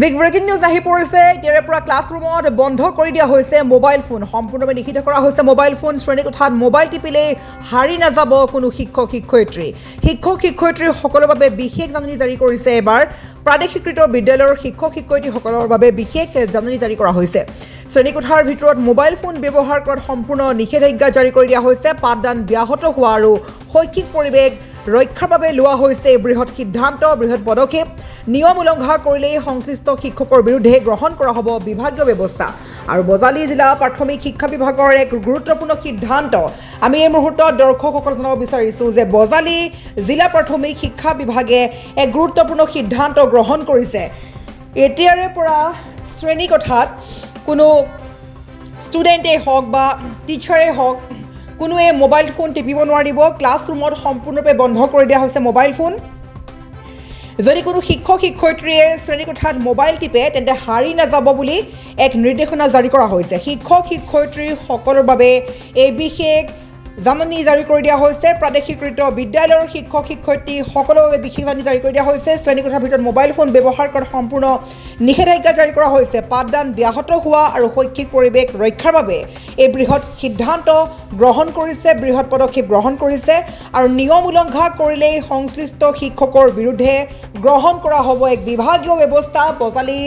Big breaking news আহি পৰিছে। এতিয়াৰে পৰা ক্লাছৰুমত বন্ধ কৰি দিয়া হৈছে মোবাইল ফোন। সম্পূৰ্ণভাৱে নিষিদ্ধ কৰা হৈছে মোবাইল ফোন। শ্ৰেণীকোঠাত মোবাইল টিপিলেই হাৰি নাযাব কোনো শিক্ষক শিক্ষয়িত্ৰী। শিক্ষক শিক্ষয়িত্ৰীসকলৰ বাবে বিশেষ জাননী জাৰি কৰিছে এবাৰ প্ৰাদেশিকৃত বিদ্যালয়ৰ শিক্ষক শিক্ষয়িত্ৰীসকলৰ বাবে বিশেষ জাননী জাৰি কৰা হৈছে। শ্ৰেণীকোঠাৰ ভিতৰত মোবাইল ফোন ব্যৱহাৰ কৰাত সম্পূৰ্ণ নিষেধাজ্ঞা জাৰি কৰি দিয়া হৈছে। পাঠদান ব্যাহত হোৱা আৰু শৈক্ষিক পৰিৱেশ ৰক্ষাৰ বাবে লোৱা হৈছে বৃহৎ সিদ্ধান্ত, বৃহৎ পদক্ষেপ। নিয়ম উলংঘা কৰিলেই সংশ্লিষ্ট শিক্ষকৰ বিৰুদ্ধে গ্ৰহণ কৰা হ'ব বিভাগীয় ব্যৱস্থা। আৰু বজালী জিলা প্ৰাথমিক শিক্ষা বিভাগৰ এক গুৰুত্বপূৰ্ণ সিদ্ধান্ত আমি এই মুহূৰ্তত দৰ্শকসকলক জনাব বিচাৰিছোঁ যে বজালী জিলা প্ৰাথমিক শিক্ষা বিভাগে এক গুৰুত্বপূৰ্ণ সিদ্ধান্ত গ্ৰহণ কৰিছে। এতিয়াৰে পৰা শ্ৰেণীকোঠাত কোনো ষ্টুডেণ্টেই হওক বা টিচাৰেই হওক কোনোৱে মোবাইল ফোন টিপিব নোৱাৰিব। ক্লাছৰুমত সম্পূৰ্ণৰূপে বন্ধ কৰি দিয়া হৈছে মোবাইল ফোন। যদি কোনো শিক্ষক শিক্ষয়িত্ৰীয়ে শ্ৰেণীকোঠাত মোবাইল টিপে তেন্তে হাৰি নাযাব বুলি এক নিৰ্দেশনা জাৰি কৰা হৈছে। শিক্ষক শিক্ষয়িত্ৰীসকলৰ বাবে এই বিশেষ জাননী জাৰি কৰি দিয়া হৈছে। প্ৰাদেশিকৃত বিদ্যালয়ৰ শিক্ষক শিক্ষয়িত্ৰীসকলৰ বাবে বিশেষ জাননী জাৰি কৰি দিয়া হৈছে। শ্ৰেণীকোঠাৰ ভিতৰত মোবাইল ফোন ব্যৱহাৰ কৰাত সম্পূৰ্ণ নিষেধাজ্ঞা জাৰি কৰা হৈছে। পাঠদান ব্যাহত হোৱা আৰু শৈক্ষিক পৰিৱেশ ৰক্ষাৰ বাবে এই বৃহৎ সিদ্ধান্ত গ্ৰহণ কৰিছে, বৃহৎ পদক্ষেপ গ্ৰহণ কৰিছে। আৰু নিয়ম উলংঘা কৰিলেই সংশ্লিষ্ট শিক্ষকৰ বিৰুদ্ধে গ্ৰহণ কৰা হ'ব এক বিভাগীয় ব্যৱস্থা। বজালী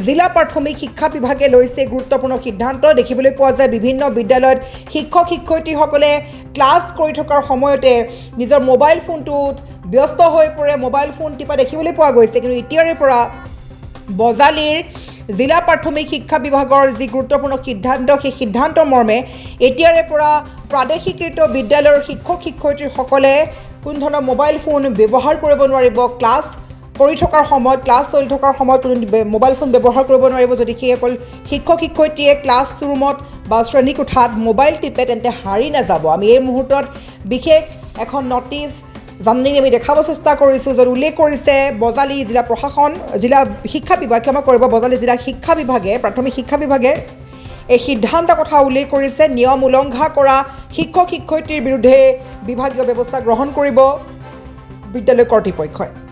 জিলা প্ৰাথমিক শিক্ষা বিভাগে লৈছে গুৰুত্বপূৰ্ণ সিদ্ধান্ত। দেখিবলৈ পোৱা যায় বিভিন্ন বিদ্যালয়ত শিক্ষক শিক্ষয়িত্ৰীসকলে ক্লাছ কৰি থকাৰ সময়তে নিজৰ মোবাইল ফোনটোত ব্যস্ত হৈ পৰে, মোবাইল ফোন টিপা দেখিবলৈ পোৱা গৈছে। কিন্তু এতিয়াৰে পৰা বজালীৰ জিলা প্ৰাথমিক শিক্ষা বিভাগৰ যি গুৰুত্বপূৰ্ণ সিদ্ধান্ত, সেই সিদ্ধান্ত মৰ্মে এতিয়াৰে পৰা প্ৰাদেশিকৃত বিদ্যালয়ৰ শিক্ষক শিক্ষয়িত্ৰীসকলে কোনো ধৰণৰ মোবাইল ফোন ব্যৱহাৰ কৰিব নোৱাৰিব। ক্লাছ কৰি থকাৰ সময়ত, ক্লাছ চলি থকাৰ সময়ত কোনো মোবাইল ফোন ব্যৱহাৰ কৰিব নোৱাৰিব। যদি সেইসকল শিক্ষক শিক্ষয়িত্ৰীয়ে ক্লাছৰুমত বা শ্ৰেণীকোঠাত মোবাইল টিপে তেন্তে হাৰি নাযাব। আমি এই মুহূৰ্তত বিশেষ এখন নটিছ জাননী আমি দেখাব চেষ্টা কৰিছোঁ, য'ত উল্লেখ কৰিছে বজালী জিলা প্ৰশাসন, জিলা শিক্ষা বিভাগ, ক্ষমা কৰিব, বজালী জিলা শিক্ষা বিভাগে, প্ৰাথমিক শিক্ষা বিভাগে এই সিদ্ধান্তৰ কথা উল্লেখ কৰিছে। নিয়ম উলংঘা কৰা শিক্ষক শিক্ষয়িত্ৰীৰ বিৰুদ্ধে বিভাগীয় ব্যৱস্থা গ্ৰহণ কৰিব বিদ্যালয় কৰ্তৃপক্ষই।